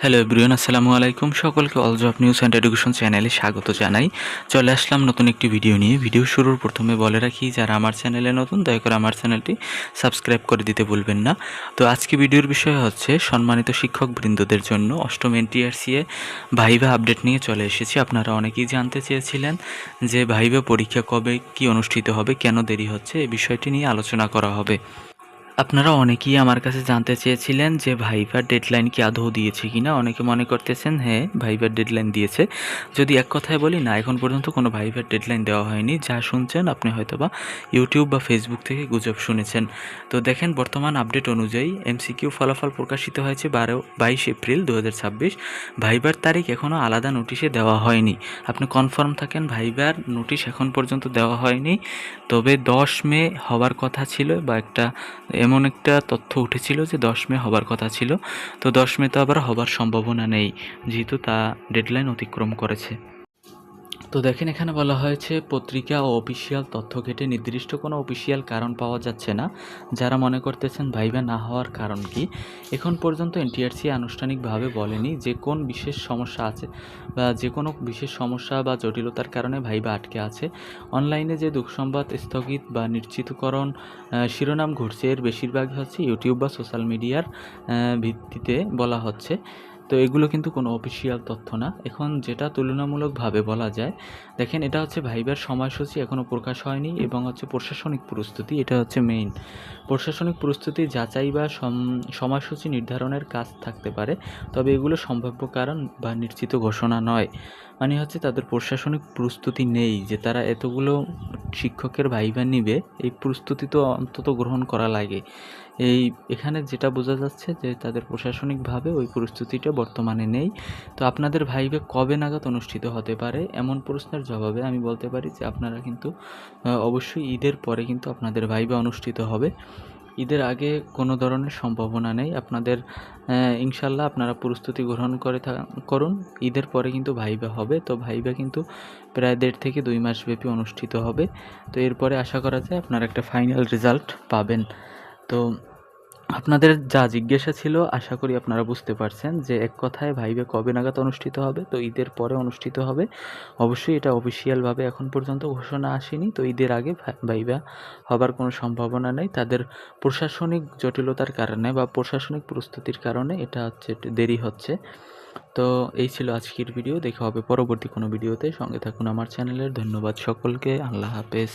Hello everyone, আসসালামু আলাইকুম। সকলকে all job news and education চ্যানেলে স্বাগত জানাই। চলে আসলাম নতুন একটি ভিডিও নিয়ে। ভিডিও শুরুর প্রথমে বলে রাখি, যারা আমার চ্যানেলে নতুন দয়া করে আমার চ্যানেলটি সাবস্ক্রাইব করে দিতে ভুলবেন না। তো আজকে ভিডিওর বিষয় হচ্ছে সম্মানিত শিক্ষকবৃন্দদের জন্য অষ্টম এনটিআরসিএ ভাইভা আপডেট নিয়ে চলে এসেছি। আপনারা অনেকেই জানতে চেয়েছিলেন যে ভাইভা পরীক্ষা কবে কি অনুষ্ঠিত হবে, কেন দেরি হচ্ছে, এই বিষয়টি নিয়ে আলোচনা করা হবে। আপনারা অনেকেই আমার কাছে জানতে চেয়েছিলেন যে ভাইভার ডেডলাইন কি আদৌ দিয়েছে কিনা। অনেকে মনে করতেছেন হ্যাঁ ভাইভার ডেডলাইন দিয়েছে। যদি এক কথায় বলি, না, এখন পর্যন্ত কোনো ভাইভার ডেডলাইন দেওয়া হয়নি। যা শুনছেন আপনি হয়তোবা ইউটিউব বা ফেসবুক থেকে গুজব শুনেছেন। তো দেখেন, বর্তমান আপডেট অনুযায়ী এমসিকিউ ফলাফল প্রকাশিত হয়েছে 22 এপ্রিল 2026। ভাইভার তারিখ এখনও আলাদা নোটিশে দেওয়া হয়নি। আপনি কনফার্ম থাকেন, ভাইভার নোটিশ এখন পর্যন্ত দেওয়া হয়নি। তবে 10 মে হওয়ার কথা ছিল, বা এমন একটা তথ্য উঠেছিল যে 10 মে হবার কথা ছিল। তো 10 মে তো আবার হবার সম্ভাবনা নেই, যেহেতু তা ডেডলাইন অতিক্রম করেছে। তো দেখেন, এখানে বলা হয়েছে পত্রিকা ও অফিসিয়াল তথ্য ঘেটে নির্দিষ্ট কোনো অফিসিয়াল কারণ পাওয়া যাচ্ছে না। যারা মনে করতেছেন ভাইভা না হওয়ার কারণ কি, এখন পর্যন্ত এনটিআরসি আনুষ্ঠানিকভাবে বলেনি যে কোন বিশেষ সমস্যা আছে, বা যে কোনো বিশেষ সমস্যা বা জটিলতার কারণে ভাইভা আটকে আছে। অনলাইনে যে দুঃসংবাদ, স্থগিত বা নিশ্চিতকরণ শিরোনাম ঘুরছে, এর বেশিরভাগই হচ্ছে ইউটিউব বা সোশ্যাল মিডিয়ার ভিত্তিতে বলা হচ্ছে। তো এগুলো কিন্তু কোনো অফিসিয়াল তথ্য না। এখন যেটা তুলনামূলকভাবে বলা যায়, দেখেন, এটা হচ্ছে ভাইবার সময়সূচি এখনও প্রকাশ হয়নি, এবং হচ্ছে প্রশাসনিক প্রস্তুতি, এটা হচ্ছে মেইন। প্রশাসনিক প্রস্তুতি যাচাই বা সময়সূচি নির্ধারণের কাজ থাকতে পারে, তবে এগুলো সম্ভাব্য কারণ বা নিশ্চিত ঘোষণা নয়। মানে হচ্ছে তাদের প্রশাসনিক প্রস্তুতি নেই যে তারা এতগুলো শিক্ষকের ভাইবা নিবে, এই প্রস্তুতি তো অন্তত গ্রহণ করা লাগে। এখানে যেটা বোঝা যাচ্ছে যে তাদের প্রশাসনিকভাবে ওই প্রস্তুতিটা বর্তমানে নেই। তো আপনাদের ভাইভা কবে নাগাদ অনুষ্ঠিত হতে পারে, এমন প্রশ্নের জবাবে আমি বলতে পারি যে আপনারা কিন্তু অবশ্যই ঈদের পরে কিন্তু আপনাদের ভাইভা অনুষ্ঠিত হবে। ঈদের আগে কোনো ধরনের সম্ভাবনা নেই আপনাদের। ইনশাল্লাহ আপনারা প্রস্তুতি গ্রহণ করুন। ঈদের পরে কিন্তু ভাইভা হবে। তো ভাইভা কিন্তু প্রায় 1.5 থেকে 2 মাস ব্যাপী অনুষ্ঠিত হবে। তো এরপরে আশা করা যায় আপনারা একটা ফাইনাল রেজাল্ট পাবেন। তো আপনাদের যা জিজ্ঞাসা ছিল, আশা করি আপনারা বুঝতে পারছেন যে এক কথায় ভাইভা কবে নাগাদ অনুষ্ঠিত হবে। তো ঈদের পরে অনুষ্ঠিত হবে। অবশ্যই এটা অফিসিয়ালভাবে এখন পর্যন্ত ঘোষণা আসেনি। তো ঈদের আগে ভাইভা হবার কোনো সম্ভাবনা নেই। তাদের প্রশাসনিক জটিলতার কারণে বা প্রশাসনিক প্রস্তুতির কারণে এটা হচ্ছে একটু দেরি হচ্ছে। তো এই ছিল আজকের ভিডিও। দেখা হবে পরবর্তী কোনো ভিডিওতে। সঙ্গে থাকুন আমার চ্যানেলের। ধন্যবাদ সকলকে। আল্লাহ হাফেজ।